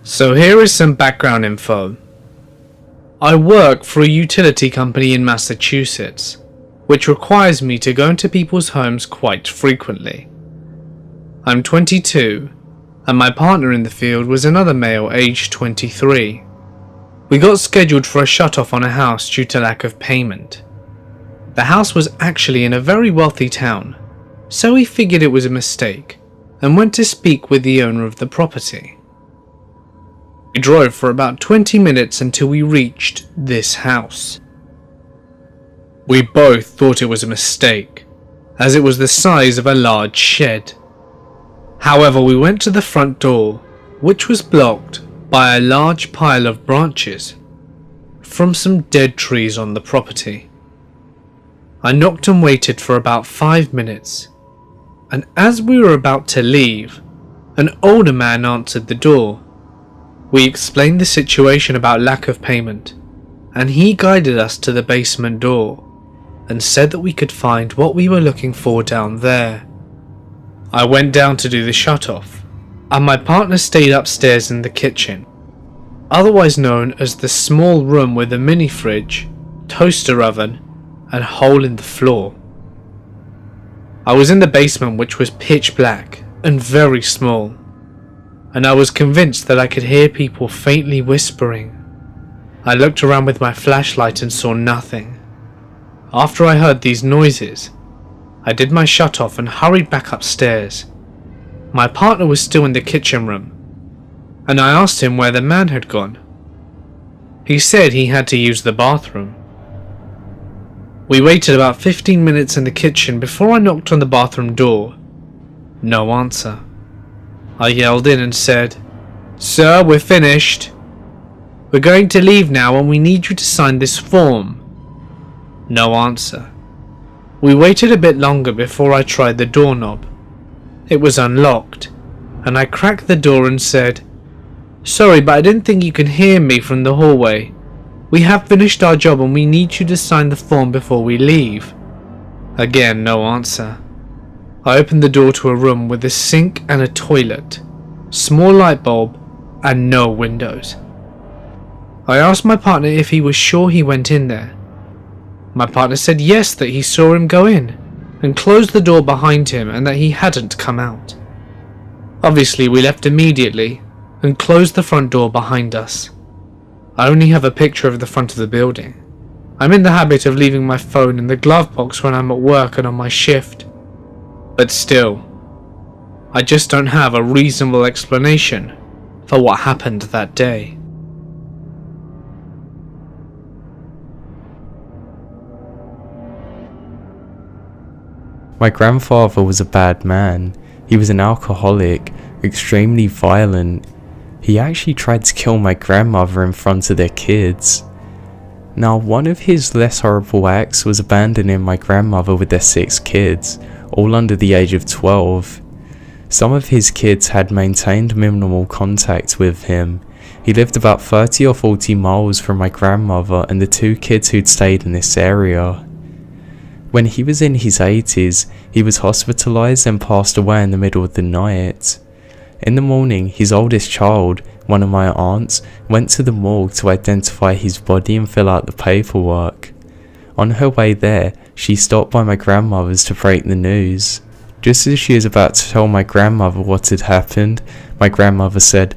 So here is some background info. I work for a utility company in Massachusetts, which requires me to go into people's homes quite frequently. I'm 22, and my partner in the field was another male aged 23. We got scheduled for a shut-off on a house due to lack of payment. The house was actually in a very wealthy town, so we figured it was a mistake and went to speak with the owner of the property. We drove for about 20 minutes until we reached this house. We both thought it was a mistake, as it was the size of a large shed. However, we went to the front door, which was blocked by a large pile of branches from some dead trees on the property. I knocked and waited for about 5 minutes, and as we were about to leave, an older man answered the door. We explained the situation about lack of payment, and he guided us to the basement door and said that we could find what we were looking for down there. I went down to do the shut-off, and my partner stayed upstairs in the kitchen, otherwise known as the small room with a mini fridge, toaster oven, and hole in the floor. I was in the basement, which was pitch black and very small, and I was convinced that I could hear people faintly whispering. I looked around with my flashlight and saw nothing. After I heard these noises, I did my shut-off and hurried back upstairs. My partner was still in the kitchen room, and I asked him where the man had gone. He said he had to use the bathroom. We waited about 15 minutes in the kitchen before I knocked on the bathroom door. No answer. I yelled in and said, "Sir, we're finished. We're going to leave now and we need you to sign this form." No answer. We waited a bit longer before I tried the doorknob. It was unlocked, and I cracked the door and said, "Sorry, but I didn't think you could hear me from the hallway. We have finished our job and we need you to sign the form before we leave." Again, no answer. I opened the door to a room with a sink and a toilet, small light bulb, and no windows. I asked my partner if he was sure he went in there. My partner said yes, that he saw him go in and closed the door behind him and that he hadn't come out. Obviously, we left immediately and closed the front door behind us. I only have a picture of the front of the building. I'm in the habit of leaving my phone in the glove box when I'm at work and on my shift. But still, I just don't have a reasonable explanation for what happened that day. My grandfather was a bad man. He was an alcoholic, extremely violent. He actually tried to kill my grandmother in front of their kids. Now, one of his less horrible acts was abandoning my grandmother with their 6 kids, all under the age of 12. Some of his kids had maintained minimal contact with him. He lived about 30 or 40 miles from my grandmother and the 2 kids who'd stayed in this area. When he was in his 80s, he was hospitalized and passed away in the middle of the night. In the morning, his oldest child, one of my aunts, went to the morgue to identify his body and fill out the paperwork. On her way there, she stopped by my grandmother's to break the news. Just as she was about to tell my grandmother what had happened, my grandmother said,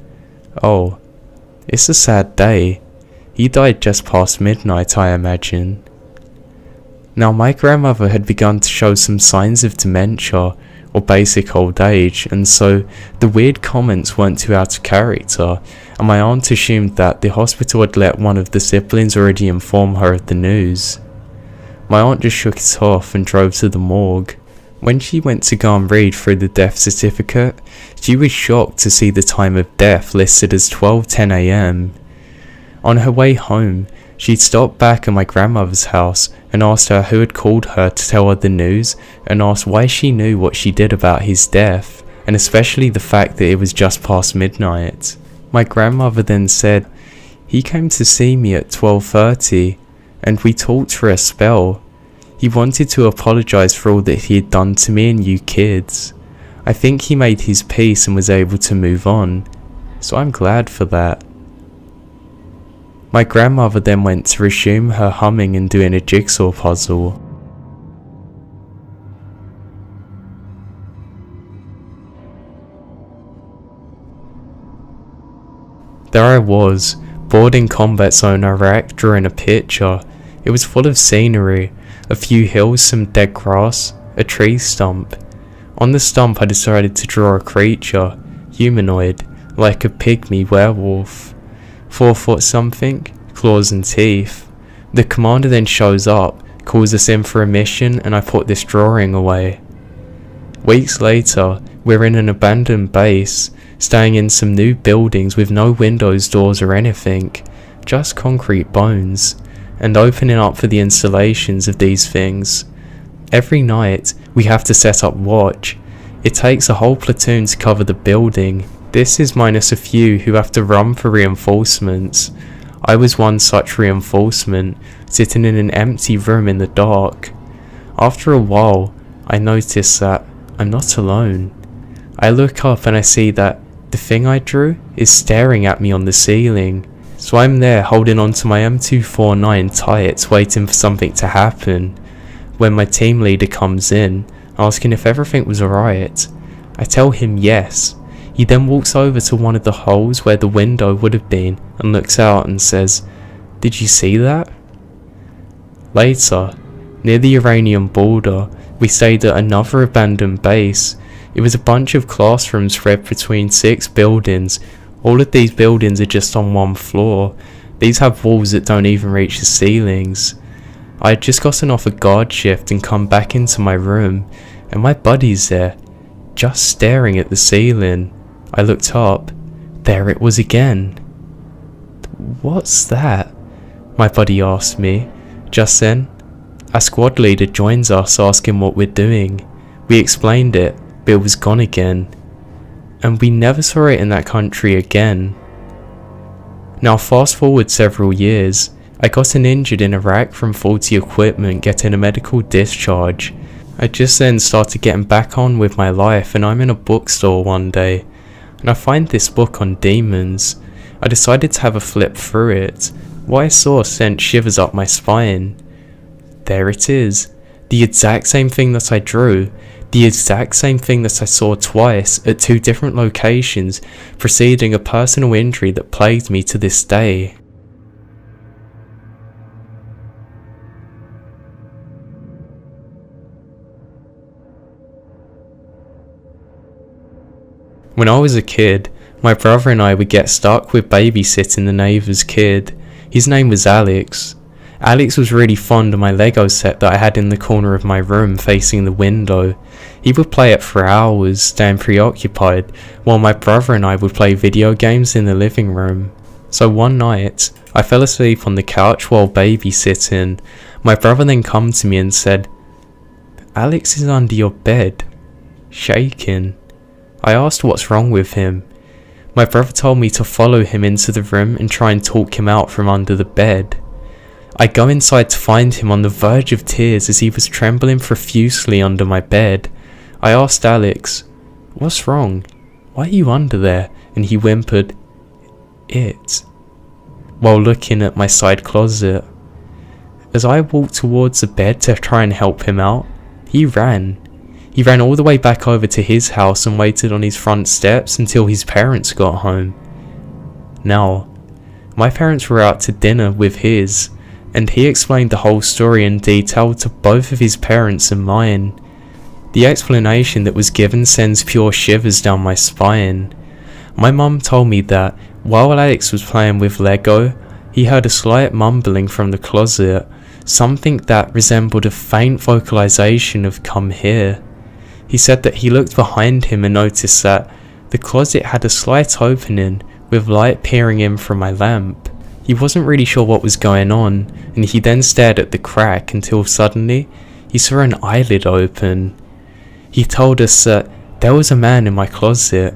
"Oh, it's a sad day. He died just past midnight, I imagine." Now, my grandmother had begun to show some signs of dementia or basic old age, and so the weird comments weren't too out of character, and my aunt assumed that the hospital had let one of the siblings already inform her of the news. My aunt just shook it off and drove to the morgue. When she went to go and read through the death certificate, she was shocked to see the time of death listed as 12:10 a.m. On her way home, she stopped back at my grandmother's house and asked her who had called her to tell her the news, and asked why she knew what she did about his death, and especially the fact that it was just past midnight. My grandmother then said, "He came to see me at 12:30 and we talked for a spell. He wanted to apologise for all that he had done to me and you kids. I think he made his peace and was able to move on. so I'm glad for that. My grandmother then went to resume her humming and doing a jigsaw puzzle. There I was, bored in combat zone Iraq, drawing a picture. It was full of scenery, a few hills, some dead grass, a tree stump. On the stump I decided to draw a creature, humanoid, like a pygmy werewolf. 4 foot something, claws and teeth. The commander then shows up, calls us in for a mission, and I put this drawing away. Weeks later, we're in an abandoned base, staying in some new buildings with no windows, doors or anything, just concrete bones, and opening up for the installations of these things. Every night, we have to set up watch. It takes a whole platoon to cover the building. This is minus a few who have to run for reinforcements. I was one such reinforcement, sitting in an empty room in the dark. After a while, I notice that I'm not alone. I look up and I see that the thing I drew is staring at me on the ceiling. So I'm there holding onto my M249 tight, waiting for something to happen. When my team leader comes in, asking if everything was alright, I tell him yes. He then walks over to one of the holes where the window would have been and looks out and says, "Did you see that?" Later, near the Iranian border, we stayed at another abandoned base. It was a bunch of classrooms spread between 6 buildings. All of these buildings are just on one floor. These have walls that don't even reach the ceilings. I had just gotten off a guard shift and come back into my room, and my buddy's there, just staring at the ceiling. I looked up. There it was again. "What's that?" my buddy asked me. Just then, a squad leader joins us asking what we're doing. We explained it, but it was gone again. And we never saw it in that country again. Now fast forward several years, I got injured in Iraq from faulty equipment getting a medical discharge. I just then started getting back on with my life, and I'm in a bookstore one day, and I find this book on demons. I decided to have a flip through it. What I saw sent shivers up my spine. There it is, the exact same thing that I drew, the exact same thing that I saw twice at 2 different locations, preceding a personal injury that plagued me to this day. When I was a kid, my brother and I would get stuck with babysitting the neighbour's kid. His name was Alex. Alex was really fond of my Lego set that I had in the corner of my room facing the window. He would play it for hours, staying preoccupied, while my brother and I would play video games in the living room. So one night, I fell asleep on the couch while babysitting. My brother then came to me and said, "Alex is under your bed, shaking." I asked what's wrong with him. My brother told me to follow him into the room and try and talk him out from under the bed. I go inside to find him on the verge of tears as he was trembling profusely under my bed. I asked Alex, "What's wrong? Why are you under there?" And he whimpered, "It," while looking at my side closet. As I walked towards the bed to try and help him out, he ran. He ran all the way back over to his house and waited on his front steps until his parents got home. Now, my parents were out to dinner with his, and he explained the whole story in detail to both of his parents and mine. The explanation that was given sends pure shivers down my spine. My mum told me that while Alex was playing with Lego, he heard a slight mumbling from the closet, something that resembled a faint vocalization of "come here." He said that he looked behind him and noticed that the closet had a slight opening with light peering in from my lamp. He wasn't really sure what was going on, and he then stared at the crack until suddenly he saw an eyelid open. He told us that there was a man in my closet.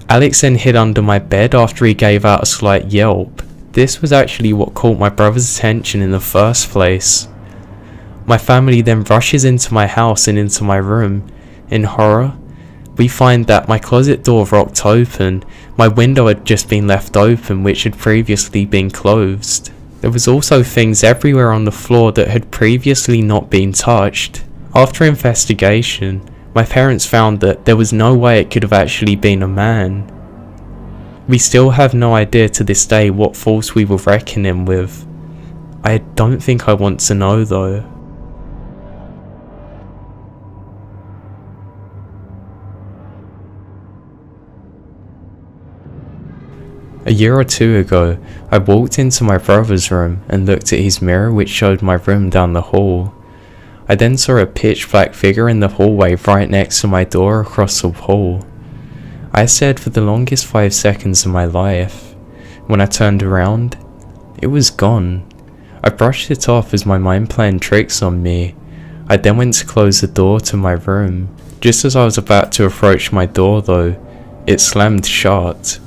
Alex then hid under my bed after he gave out a slight yelp. This was actually what caught my brother's attention in the first place. My family then rushes into my house and into my room. In horror, we find that my closet door rocked open, my window had just been left open which had previously been closed. There was also things everywhere on the floor that had previously not been touched. After investigation, my parents found that there was no way it could have actually been a man. We still have no idea to this day what force we were reckoning with. I don't think I want to know though. A year or two ago, I walked into my brother's room and looked at his mirror which showed my room down the hall. I then saw a pitch black figure in the hallway right next to my door across the hall. I stared for the longest 5 seconds of my life. When I turned around, it was gone. I brushed it off as my mind playing tricks on me. I then went to close the door to my room. Just as I was about to approach my door though, it slammed shut.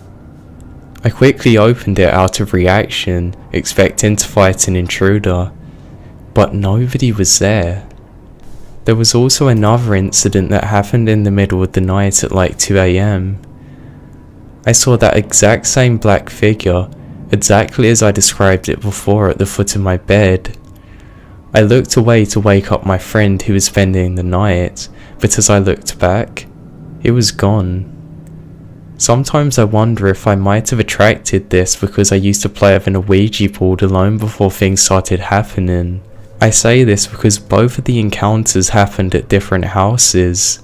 I quickly opened it out of reaction, expecting to fight an intruder, but nobody was there. There was also another incident that happened in the middle of the night at like 2 AM. I saw that exact same black figure, exactly as I described it before, at the foot of my bed. I looked away to wake up my friend who was spending the night, but as I looked back, it was gone. Sometimes I wonder if I might have attracted this because I used to play with an Ouija board alone before things started happening. I say this because both of the encounters happened at different houses.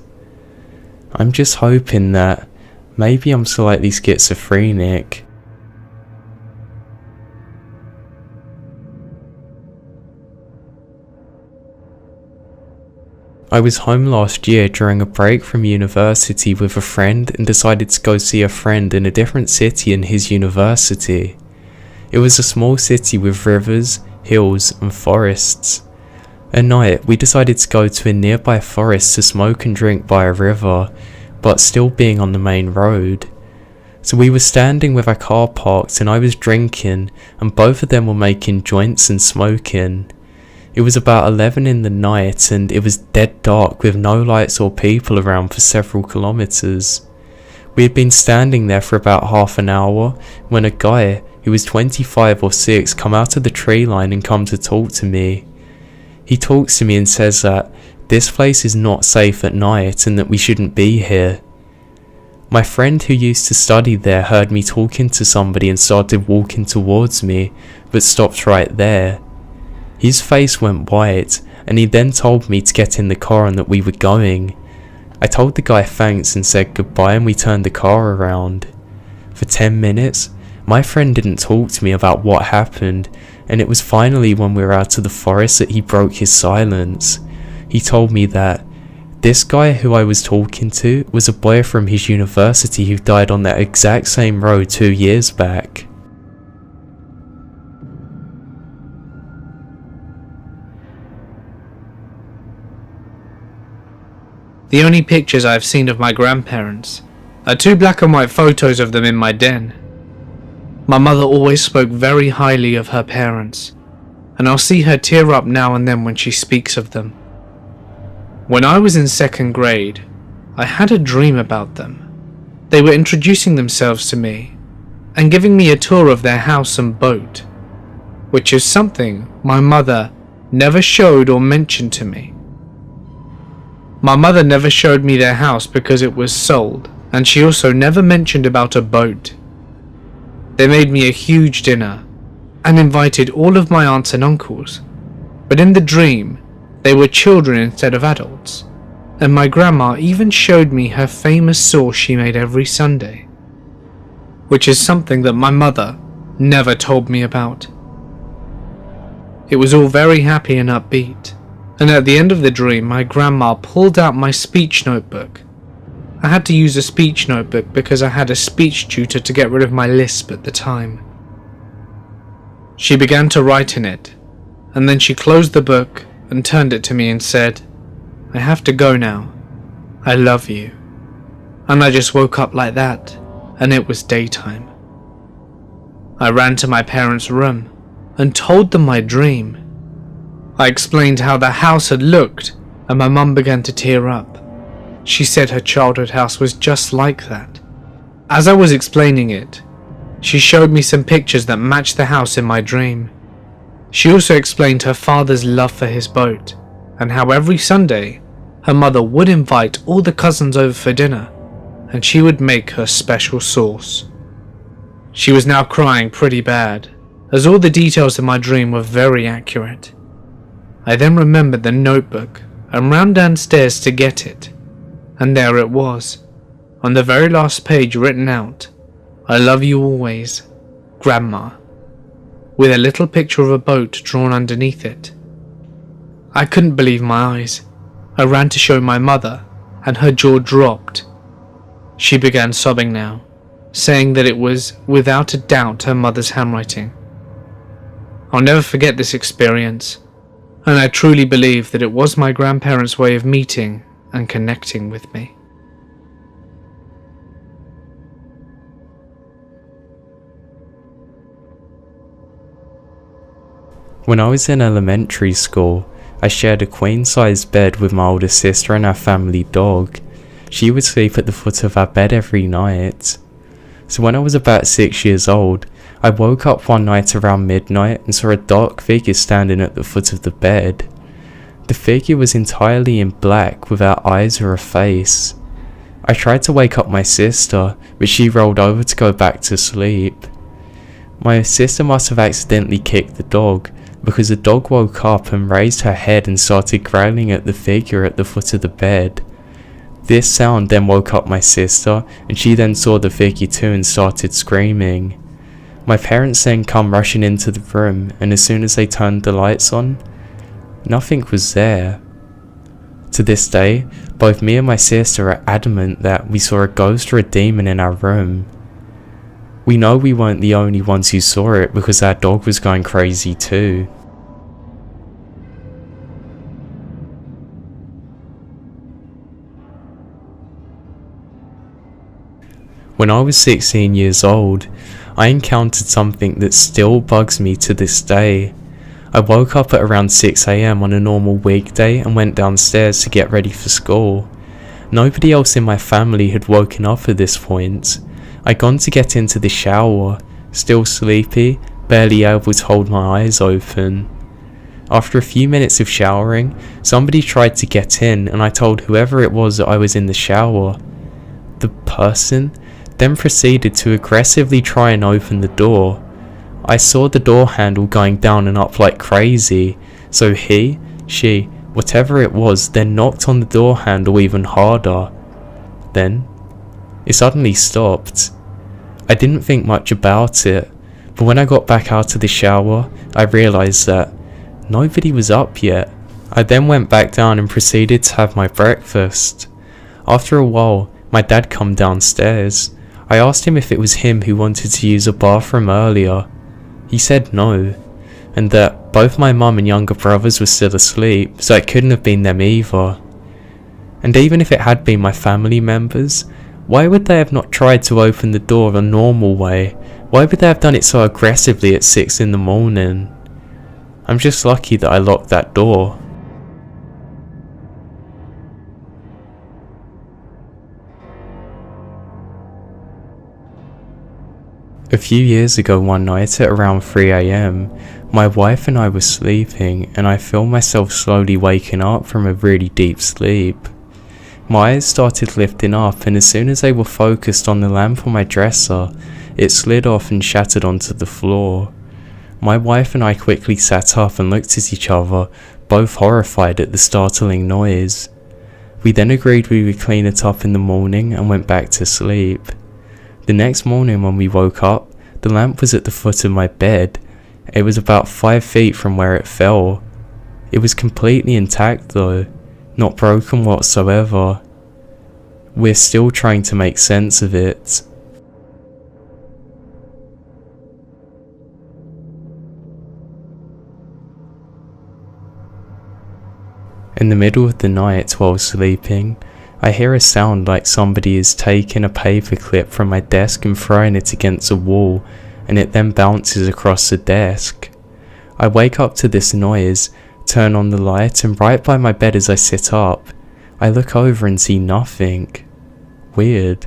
I'm just hoping that maybe I'm slightly schizophrenic. I was home last year during a break from university with a friend and decided to go see a friend in a different city in his university. It was a small city with rivers, hills and forests. At night, we decided to go to a nearby forest to smoke and drink by a river, but still being on the main road. So we were standing with our car parked and I was drinking and both of them were making joints and smoking. It was about 11 in the night and it was dead dark with no lights or people around for several kilometers. We had been standing there for about half an hour when a guy who was 25 or 6 come out of the tree line and come to talk to me. He talks to me and says that this place is not safe at night and that we shouldn't be here. My friend who used to study there heard me talking to somebody and started walking towards me, but stopped right there. His face went white and he then told me to get in the car and that we were going. I told the guy thanks and said goodbye and we turned the car around. For 10 minutes, my friend didn't talk to me about what happened, and it was finally when we were out of the forest that he broke his silence. He told me that this guy who I was talking to was a boy from his university who died on that exact same road 2 years back. The only pictures I have seen of my grandparents are 2 black and white photos of them in my den. My mother always spoke very highly of her parents, and I'll see her tear up now and then when she speaks of them. When I was in 2nd grade, I had a dream about them. They were introducing themselves to me and giving me a tour of their house and boat, which is something my mother never showed or mentioned to me. My mother never showed me their house because it was sold, and she also never mentioned about a boat. They made me a huge dinner and invited all of my aunts and uncles, but in the dream they were children instead of adults, and my grandma even showed me her famous sauce she made every Sunday, which is something that my mother never told me about. It was all very happy and upbeat, and at the end of the dream my grandma pulled out my speech notebook. I had to use a speech notebook because I had a speech tutor to get rid of my lisp at the time. She began to write in it, and then she closed the book and turned it to me and said, "I have to go now. I love you." And I just woke up like that, and it was daytime. I ran to my parents' room and told them my dream. I explained how the house had looked, and my mum began to tear up. She said her childhood house was just like that. As I was explaining it, she showed me some pictures that matched the house in my dream. She also explained her father's love for his boat, and how every Sunday, her mother would invite all the cousins over for dinner, and she would make her special sauce. She was now crying pretty bad, as all the details in my dream were very accurate. I then remembered the notebook and ran downstairs to get it, and there it was, on the very last page written out, "I love you always, Grandma," with a little picture of a boat drawn underneath it. I couldn't believe my eyes. I ran to show my mother, and her jaw dropped. She began sobbing now, saying that it was without a doubt her mother's handwriting. I'll never forget this experience, and I truly believe that it was my grandparents' way of meeting and connecting with me. When I was in elementary school, I shared a queen-sized bed with my older sister and our family dog. She would sleep at the foot of our bed every night. So when I was about 6 years old, I woke up one night around midnight and saw a dark figure standing at the foot of the bed. The figure was entirely in black without eyes or a face. I tried to wake up my sister, but she rolled over to go back to sleep. My sister must have accidentally kicked the dog, because the dog woke up and raised her head and started growling at the figure at the foot of the bed. This sound then woke up my sister, and she then saw the figure too and started screaming. My parents then come rushing into the room, and as soon as they turned the lights on, nothing was there. To this day, both me and my sister are adamant that we saw a ghost or a demon in our room. We know we weren't the only ones who saw it because our dog was going crazy too. When I was 16 years old, I encountered something that still bugs me to this day. I woke up at around 6 AM on a normal weekday and went downstairs to get ready for school. Nobody else in my family had woken up at this point. I'd gone to get into the shower, still sleepy, barely able to hold my eyes open. After a few minutes of showering, somebody tried to get in and I told whoever it was that I was in the shower. The person then proceeded to aggressively try and open the door. I saw the door handle going down and up like crazy, so she, whatever it was, then knocked on the door handle even harder. Then it suddenly stopped. I didn't think much about it, but when I got back out of the shower, I realised that nobody was up yet. I then went back down and proceeded to have my breakfast. After a while, my dad come downstairs. I asked him if it was him who wanted to use a bathroom earlier. He said no, and that both my mum and younger brothers were still asleep, so it couldn't have been them either. And even if it had been my family members, why would they have not tried to open the door a normal way? Why would they have done it so aggressively at 6 in the morning? I'm just lucky that I locked that door. A few years ago one night at around 3 AM, my wife and I were sleeping and I feel myself slowly waking up from a really deep sleep. My eyes started lifting up and as soon as they were focused on the lamp on my dresser, it slid off and shattered onto the floor. My wife and I quickly sat up and looked at each other, both horrified at the startling noise. We then agreed we would clean it up in the morning and went back to sleep. The next morning when we woke up, the lamp was at the foot of my bed. It was about 5 feet from where it fell. It was completely intact though, not broken whatsoever. We're still trying to make sense of it. In the middle of the night while sleeping, I hear a sound like somebody is taking a paper clip from my desk and throwing it against a wall, and it then bounces across the desk. I wake up to this noise, turn on the light, and right by my bed as I sit up, I look over and see nothing. Weird.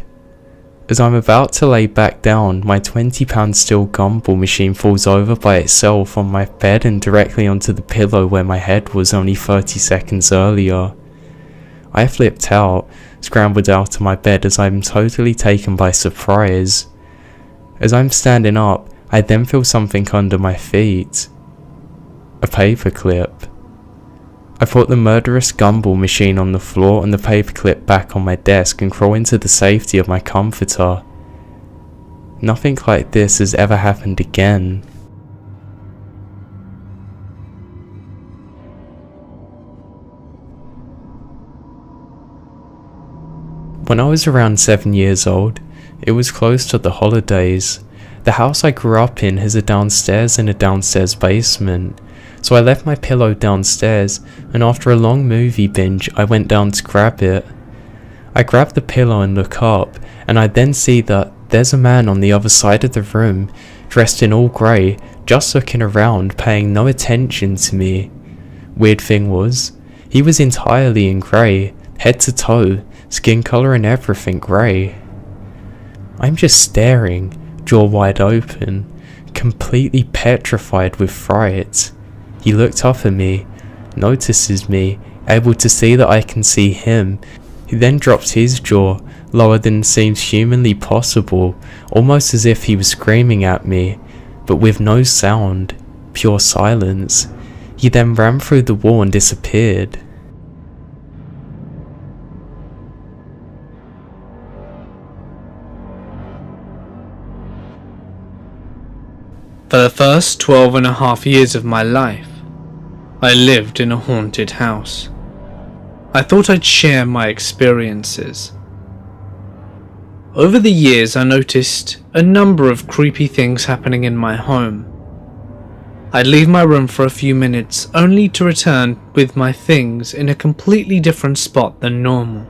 As I'm about to lay back down, my £20 steel gumball machine falls over by itself on my bed and directly onto the pillow where my head was only 30 seconds earlier. I flipped out, scrambled out of my bed as I'm totally taken by surprise. As I'm standing up, I then feel something under my feet. A paperclip. I put the murderous gumball machine on the floor and the paperclip back on my desk and crawl into the safety of my comforter. Nothing like this has ever happened again. When I was around 7 years old, it was close to the holidays. The house I grew up in has a downstairs and a downstairs basement. So I left my pillow downstairs, and after a long movie binge, I went down to grab it. I grab the pillow and look up, and I then see that there's a man on the other side of the room, dressed in all grey, just looking around, paying no attention to me. Weird thing was, he was entirely in grey, head to toe, skin colour and everything grey. I'm just staring, jaw wide open, completely petrified with fright. He looked up at me, notices me, able to see that I can see him. He then dropped his jaw, lower than seems humanly possible, almost as if he was screaming at me, but with no sound, pure silence. He then ran through the wall and disappeared. For the first 12.5 years of my life, I lived in a haunted house. I thought I'd share my experiences. Over the years, I noticed a number of creepy things happening in my home. I'd leave my room for a few minutes only to return with my things in a completely different spot than normal.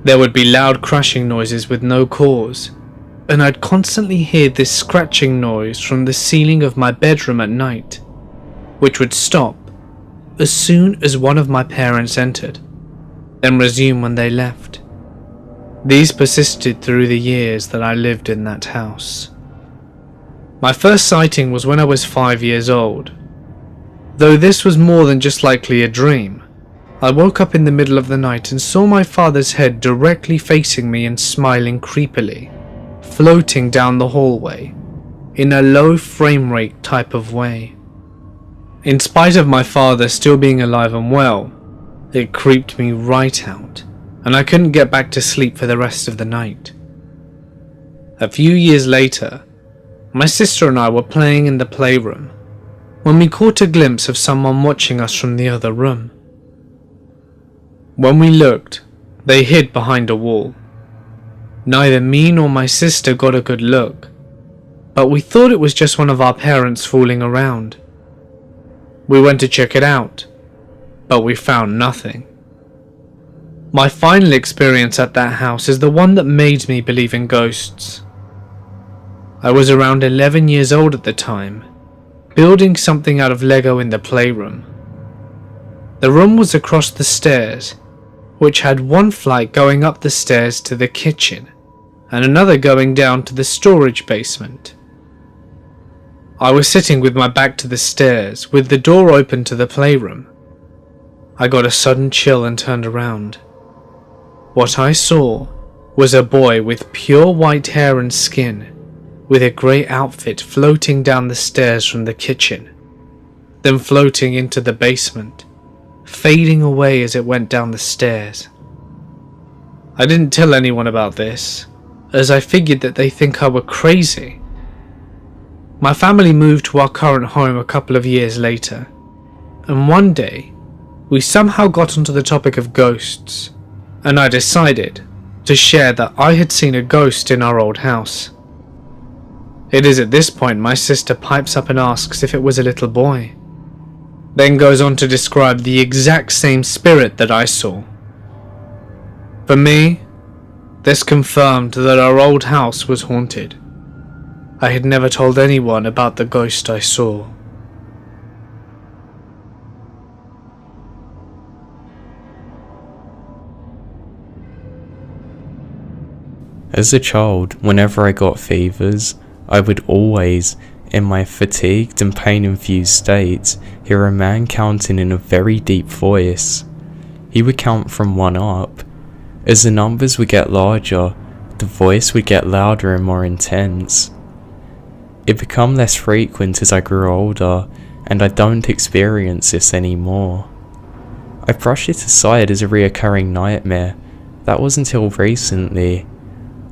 There would be loud crashing noises with no cause, and I'd constantly hear this scratching noise from the ceiling of my bedroom at night, which would stop as soon as one of my parents entered, then resume when they left. These persisted through the years that I lived in that house. My first sighting was when I was 5 years old. Though this was more than just likely a dream, I woke up in the middle of the night and saw my father's head directly facing me and smiling creepily, floating down the hallway, in a low frame rate type of way. In spite of my father still being alive and well, it creeped me right out, and I couldn't get back to sleep for the rest of the night. A few years later, my sister and I were playing in the playroom when we caught a glimpse of someone watching us from the other room. When we looked, they hid behind a wall. Neither me nor my sister got a good look, but we thought it was just one of our parents fooling around. We went to check it out, but we found nothing. My final experience at that house is the one that made me believe in ghosts. I was around 11 years old at the time, building something out of Lego in the playroom. The room was across the stairs, which had one flight going up the stairs to the kitchen, and another going down to the storage basement. I was sitting with my back to the stairs, with the door open to the playroom. I got a sudden chill and turned around. What I saw was a boy with pure white hair and skin, with a grey outfit floating down the stairs from the kitchen, then floating into the basement, fading away as it went down the stairs. I didn't tell anyone about this, as I figured that they think I were crazy. My family moved to our current home a couple of years later, and one day we somehow got onto the topic of ghosts, and I decided to share that I had seen a ghost in our old house. It is at this point my sister pipes up and asks if it was a little boy, then goes on to describe the exact same spirit that I saw. For me, this confirmed that our old house was haunted. I had never told anyone about the ghost I saw. As a child, whenever I got fevers, I would always, in my fatigued and pain-infused state, hear a man counting in a very deep voice. He would count from 1 up. As the numbers would get larger, the voice would get louder and more intense. It became less frequent as I grew older, and I don't experience this anymore. I brushed it aside as a reoccurring nightmare. That was until recently.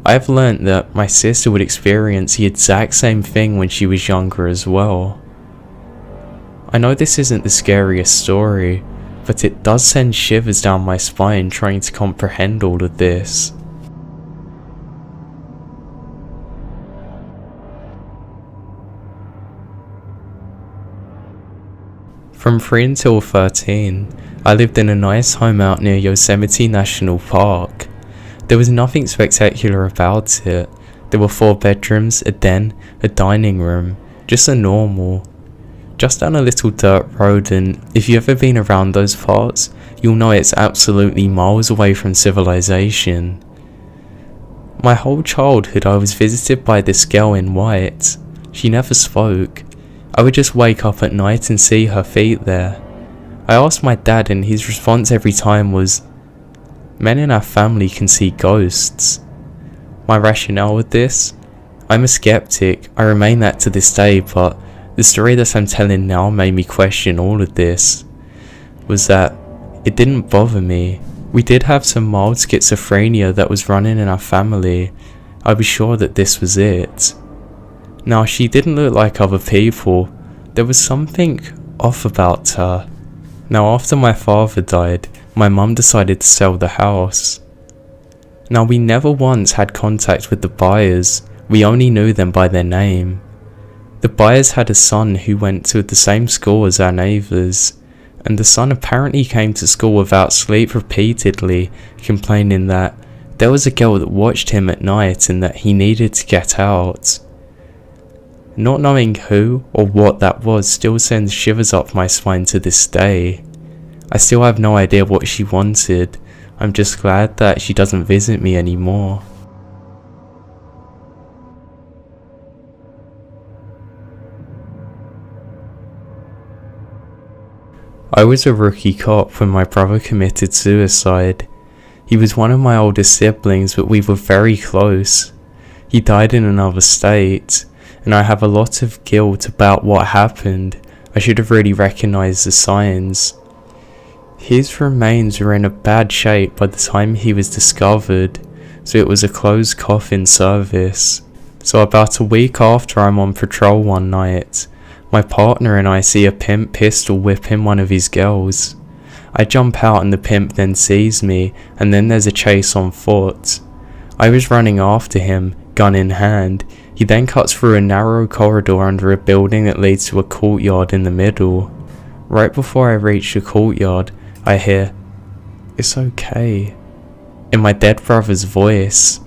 I have learnt that my sister would experience the exact same thing when she was younger as well. I know this isn't the scariest story, but it does send shivers down my spine trying to comprehend all of this. From 3 until 13, I lived in a nice home out near Yosemite National Park. There was nothing spectacular about it. There were 4 bedrooms, a den, a dining room, just a normal. Just down a little dirt road, and if you've ever been around those parts, you'll know it's absolutely miles away from civilization. My whole childhood I was visited by this girl in white. She never spoke. I would just wake up at night and see her feet there. I asked my dad, and his response every time was, "Men in our family can see ghosts." My rationale with this? I'm a skeptic, I remain that to this day, but the story that I'm telling now made me question all of this. Was that it didn't bother me. We did have some mild schizophrenia that was running in our family. I was sure that this was it. Now, she didn't look like other people. There was something off about her. Now, after my father died, my mum decided to sell the house. Now, we never once had contact with the buyers. We only knew them by their name. The buyers had a son who went to the same school as our neighbours, and the son apparently came to school without sleep repeatedly, complaining that there was a girl that watched him at night and that he needed to get out. Not knowing who or what that was still sends shivers up my spine to this day. I still have no idea what she wanted. I'm just glad that she doesn't visit me anymore. I was a rookie cop when my brother committed suicide. He was one of my older siblings, but we were very close. He died in another state, and I have a lot of guilt about what happened. I should have really recognized the signs. His remains were in a bad shape by the time he was discovered, so it was a closed coffin service. So about a week after I'm on patrol one night, my partner and I see a pimp pistol whipping one of his girls. I jump out and the pimp then sees me, and then there's a chase on foot. I was running after him, gun in hand. He then cuts through a narrow corridor under a building that leads to a courtyard in the middle. Right before I reach the courtyard, I hear, "It's okay," in my dead brother's voice.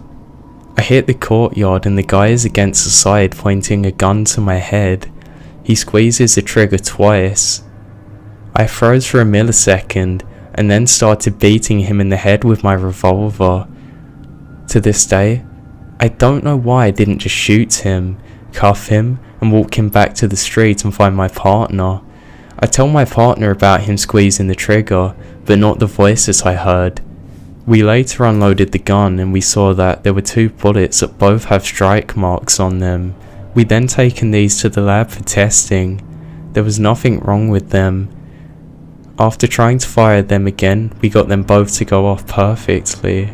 I hit the courtyard and the guy is against the side pointing a gun to my head. He squeezes the trigger twice. I froze for a millisecond and then started beating him in the head with my revolver. To this day, I don't know why I didn't just shoot him, cuff him, and walk him back to the street and find my partner. I tell my partner about him squeezing the trigger, but not the voices I heard. We later unloaded the gun and we saw that there were 2 bullets that both have strike marks on them. We then taken these to the lab for testing. There was nothing wrong with them. After trying to fire them again, we got them both to go off perfectly.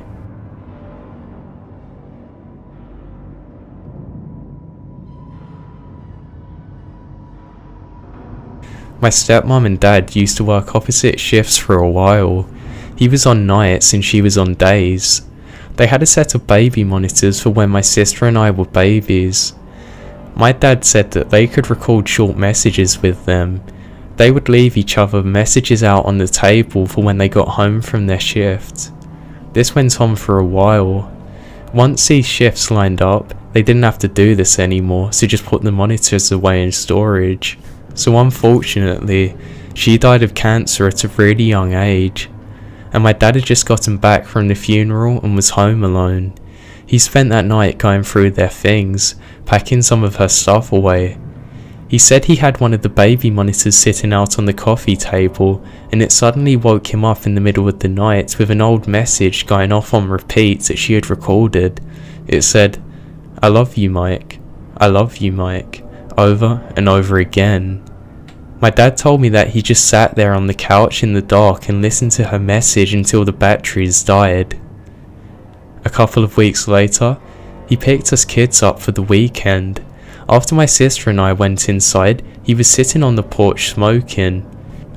My stepmom and dad used to work opposite shifts for a while. He was on nights and she was on days. They had a set of baby monitors for when my sister and I were babies. My dad said that they could record short messages with them. They would leave each other messages out on the table for when they got home from their shift. This went on for a while. Once these shifts lined up, they didn't have to do this anymore, so just put the monitors away in storage. So unfortunately, she died of cancer at a really young age, and my dad had just gotten back from the funeral and was home alone. He spent that night going through their things, packing some of her stuff away. He said he had one of the baby monitors sitting out on the coffee table, and it suddenly woke him up in the middle of the night with an old message going off on repeat that she had recorded. It said, "I love you, Mike. I love you, Mike," over and over again. My dad told me that he just sat there on the couch in the dark and listened to her message until the batteries died. A couple of weeks later, he picked us kids up for the weekend. After my sister and I went inside, he was sitting on the porch smoking.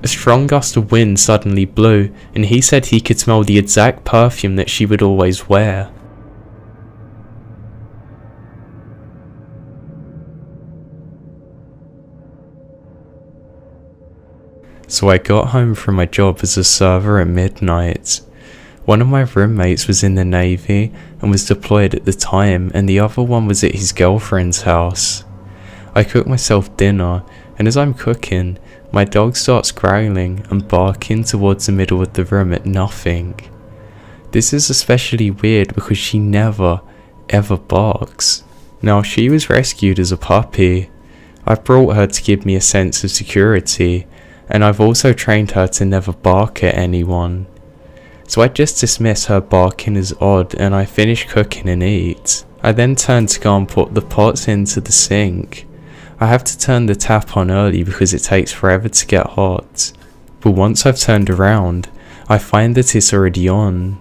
A strong gust of wind suddenly blew, and he said he could smell the exact perfume that she would always wear. So I got home from my job as a server at midnight. One of my roommates was in the Navy and was deployed at the time, and the other one was at his girlfriend's house. I cooked myself dinner, and as I'm cooking, my dog starts growling and barking towards the middle of the room at nothing. This is especially weird because she never, ever barks. Now, she was rescued as a puppy. I brought her to give me a sense of security, and I've also trained her to never bark at anyone. So I just dismiss her barking as odd, and I finish cooking and eat. I then turn to go and put the pots into the sink. I have to turn the tap on early because it takes forever to get hot. But once I've turned around, I find that it's already on.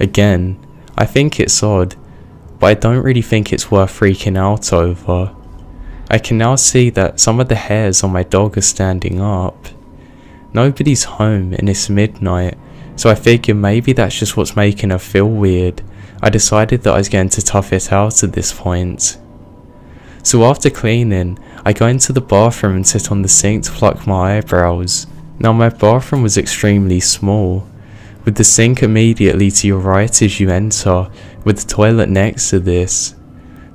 Again, I think it's odd, but I don't really think it's worth freaking out over. I can now see that some of the hairs on my dog are standing up. Nobody's home and it's midnight, so I figure maybe that's just what's making her feel weird. I decided that I was going to tough it out at this point. So after cleaning, I go into the bathroom and sit on the sink to pluck my eyebrows. Now my bathroom was extremely small, with the sink immediately to your right as you enter, with the toilet next to this.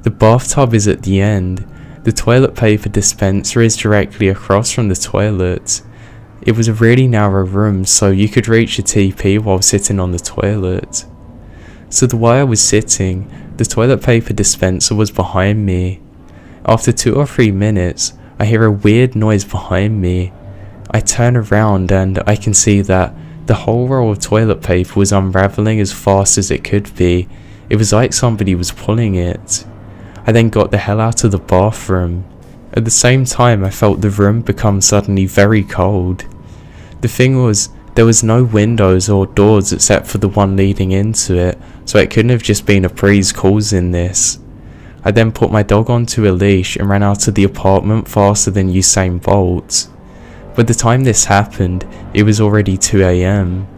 The bathtub is at the end. The toilet paper dispenser is directly across from the toilet. It was a really narrow room, so you could reach a TP while sitting on the toilet. So the way I was sitting, the toilet paper dispenser was behind me. After 2 or 3 minutes, I hear a weird noise behind me. I turn around and I can see that the whole roll of toilet paper was unraveling as fast as it could be. It was like somebody was pulling it. I then got the hell out of the bathroom. At the same time, I felt the room become suddenly very cold. The thing was, there was no windows or doors except for the one leading into it, so it couldn't have just been a breeze causing this. I then put my dog onto a leash and ran out of the apartment faster than Usain Bolt. By the time this happened, it was already 2 AM.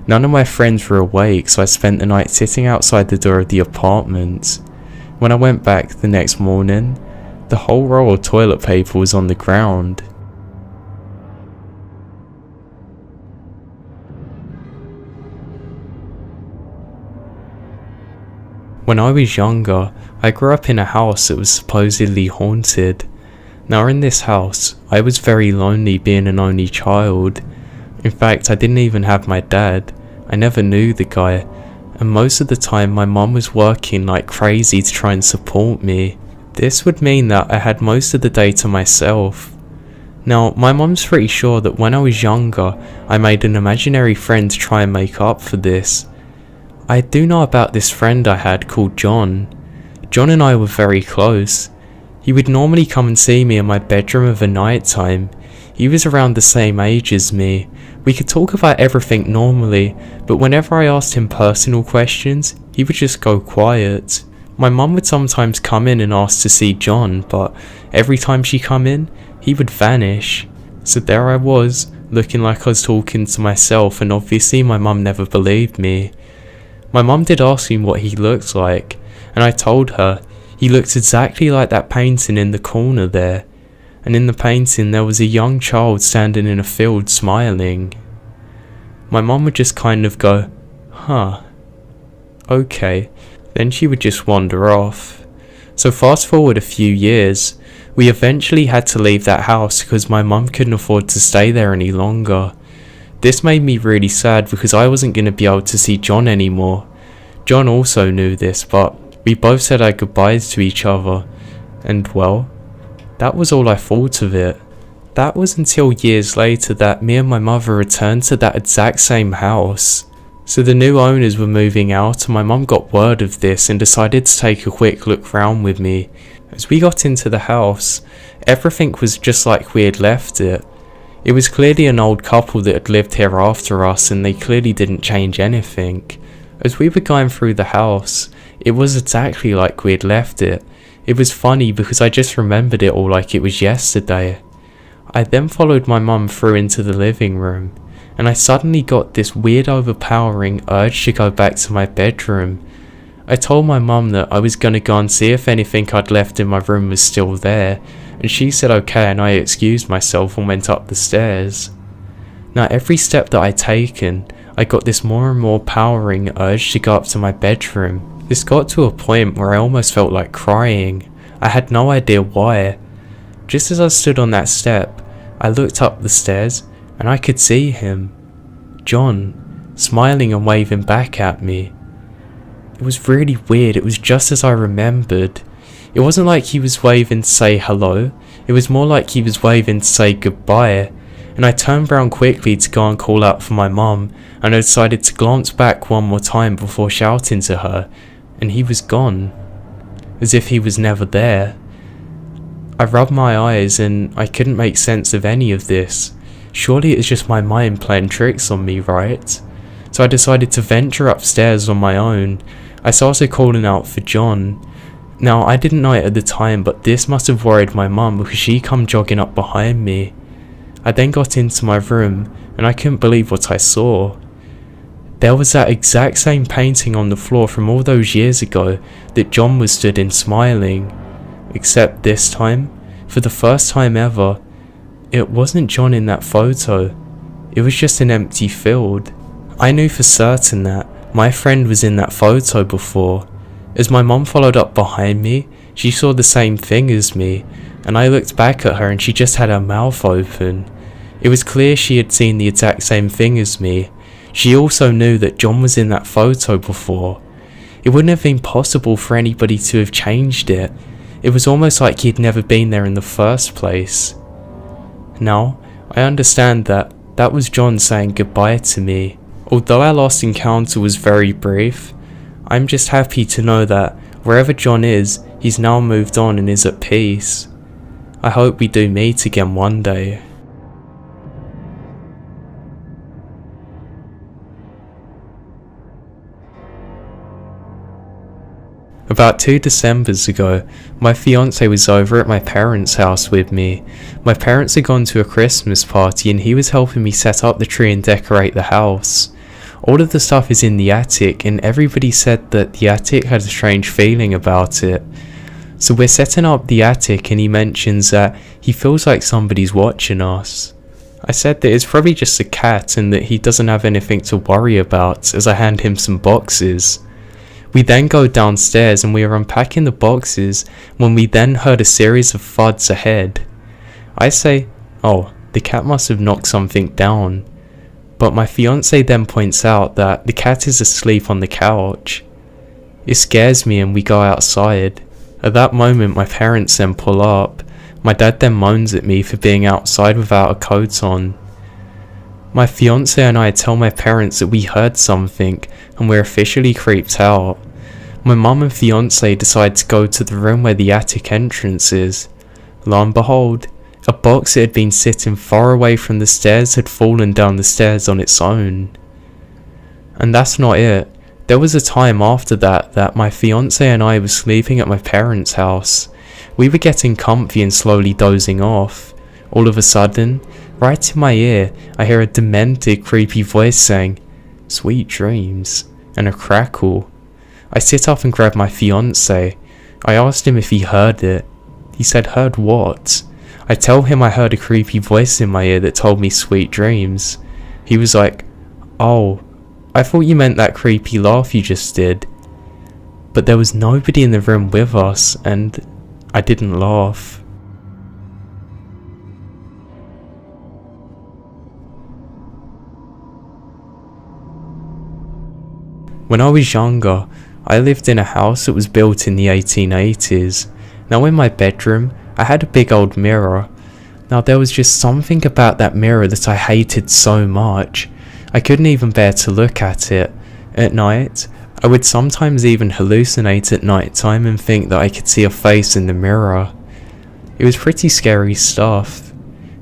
None of my friends were awake, so I spent the night sitting outside the door of the apartment. When I went back the next morning, the whole roll of toilet paper was on the ground. When I was younger, I grew up in a house that was supposedly haunted. Now in this house, I was very lonely being an only child. In fact, I didn't even have my dad. I never knew the guy, and most of the time my mum was working like crazy to try and support me. This would mean that I had most of the day to myself. Now, my mum's pretty sure that when I was younger, I made an imaginary friend to try and make up for this. I do know about this friend I had called John. John and I were very close. He would normally come and see me in my bedroom of a night time. He was around the same age as me. We could talk about everything normally, but whenever I asked him personal questions, he would just go quiet. My mum would sometimes come in and ask to see John, but every time she come in, he would vanish. So there I was, looking like I was talking to myself, and obviously my mum never believed me. My mum did ask him what he looked like, and I told her he looked exactly like that painting in the corner there, and in the painting there was a young child standing in a field smiling. My mum would just kind of go, huh, okay, then she would just wander off. So fast forward a few years, we eventually had to leave that house because my mum couldn't afford to stay there any longer. This made me really sad because I wasn't going to be able to see John anymore. John also knew this, but We both said our goodbyes to each other, and well, that was all I thought of it. That was until years later that me and my mother returned to that exact same house. So the new owners were moving out and my mum got word of this and decided to take a quick look round with me. As we got into the house, everything was just like we had left it. It was clearly an old couple that had lived here after us and they clearly didn't change anything. As we were going through the house, it was exactly like we had left it. It was funny because I just remembered it all like it was yesterday. I then followed my mum through into the living room, and I suddenly got this weird overpowering urge to go back to my bedroom. I told my mum that I was going to go and see if anything I'd left in my room was still there, and she said okay, and I excused myself and went up the stairs. Now every step that I'd taken, I got this more and more powering urge to go up to my bedroom. This got to a point where I almost felt like crying. I had no idea why. Just as I stood on that step, I looked up the stairs and I could see him, John, smiling and waving back at me. It was really weird. It was just as I remembered. It wasn't like he was waving to say hello, it was more like he was waving to say goodbye, and I turned round quickly to go and call out for my mum, and I decided to glance back one more time before shouting to her, and he was gone, as if he was never there. I rubbed my eyes and I couldn't make sense of any of this. Surely it's just my mind playing tricks on me, right? So I decided to venture upstairs on my own. I started calling out for John. Now I didn't know it at the time, but this must have worried my mum because she come jogging up behind me. I then got into my room and I couldn't believe what I saw. There was that exact same painting on the floor from all those years ago that John was stood in smiling. Except this time, for the first time ever, it wasn't John in that photo. It was just an empty field. I knew for certain that my friend was in that photo before. As my mum followed up behind me, she saw the same thing as me, and I looked back at her and she just had her mouth open. It was clear she had seen the exact same thing as me. She also knew that John was in that photo before. It wouldn't have been possible for anybody to have changed it. It was almost like he had never been there in the first place. Now, I understand that that was John saying goodbye to me. Although our last encounter was very brief, I'm just happy to know that wherever John is, he's now moved on and is at peace. I hope we do meet again one day. About 2 Decembers ago, my fiance was over at my parents' house with me. My parents had gone to a Christmas party and he was helping me set up the tree and decorate the house. All of the stuff is in the attic and everybody said that the attic had a strange feeling about it. So we're setting up the attic and he mentions that he feels like somebody's watching us. I said that it's probably just a cat and that he doesn't have anything to worry about as I hand him some boxes. We then go downstairs and we are unpacking the boxes when we then heard a series of thuds ahead. I say, oh, the cat must have knocked something down. But my fiance then points out that the cat is asleep on the couch. It scares me and we go outside. At that moment my parents then pull up. My dad then moans at me for being outside without a coat on. My fiance and I tell my parents that we heard something and we're officially creeped out. My mum and fiance decide to go to the room where the attic entrance is. Lo and behold, a box that had been sitting far away from the stairs had fallen down the stairs on its own. And that's not it. There was a time after that my fiance and I were sleeping at my parents' house. We were getting comfy and slowly dozing off. All of a sudden, right in my ear, I hear a demented, creepy voice saying, "Sweet dreams," and a crackle. I sit up and grab my fiance. I asked him if he heard it. He said, "Heard what?" I tell him I heard a creepy voice in my ear that told me sweet dreams. He was like, "Oh, I thought you meant that creepy laugh you just did." But there was nobody in the room with us, and I didn't laugh. When I was younger, I lived in a house that was built in the 1880s. Now in my bedroom, I had a big old mirror. Now there was just something about that mirror that I hated so much. I couldn't even bear to look at it. At night, I would sometimes even hallucinate at night time and think that I could see a face in the mirror. It was pretty scary stuff.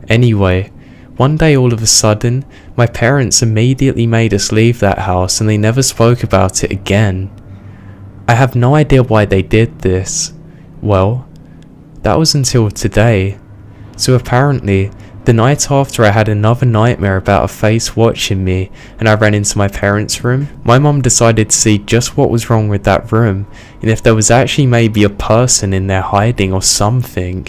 Anyway, one day all of a sudden, my parents immediately made us leave that house and they never spoke about it again. I have no idea why they did this. Well, that was until today. So apparently, the night after I had another nightmare about a face watching me and I ran into my parents' room, my mum decided to see just what was wrong with that room and if there was actually maybe a person in there hiding or something,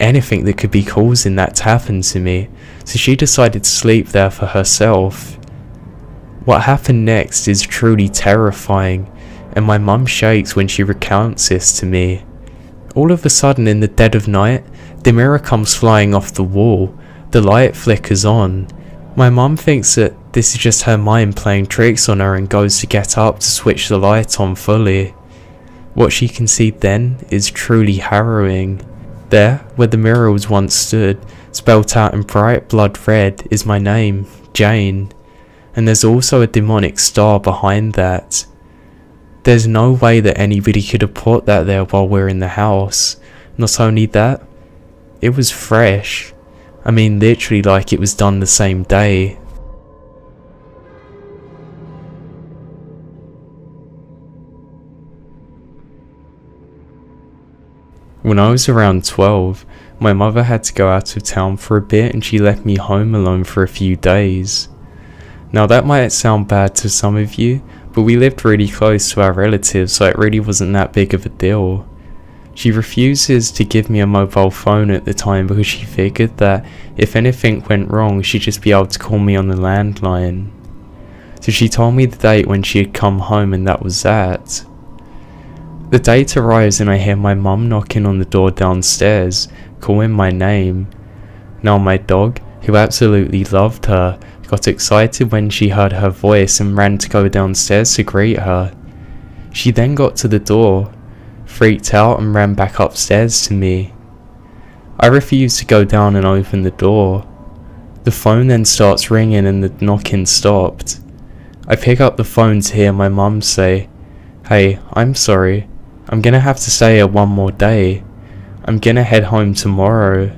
anything that could be causing that to happen to me, so she decided to sleep there for herself. What happened next is truly terrifying, and my mum shakes when she recounts this to me. All of a sudden in the dead of night, the mirror comes flying off the wall, the light flickers on. My mum thinks that this is just her mind playing tricks on her and goes to get up to switch the light on fully. What she can see then is truly harrowing. There, where the mirror was once stood, spelt out in bright blood red, is my name, Jane. And there's also a demonic star behind that. There's no way that anybody could have put that there while we're in the house. Not only that, it was fresh. I mean, literally like it was done the same day. When I was around 12, my mother had to go out of town for a bit and she left me home alone for a few days. Now that might sound bad to some of you, but we lived really close to our relatives, so it really wasn't that big of a deal. She refuses to give me a mobile phone at the time because she figured that if anything went wrong, she'd just be able to call me on the landline. So she told me the date when she had come home and that was that. The date arrives and I hear my mum knocking on the door downstairs, calling my name. Now my dog, who absolutely loved her, got excited when she heard her voice and ran to go downstairs to greet her. She then got to the door, freaked out and ran back upstairs to me. I refused to go down and open the door. The phone then starts ringing and the knocking stopped. I pick up the phone to hear my mum say, "Hey, I'm sorry. I'm gonna have to stay here one more day. I'm gonna head home tomorrow."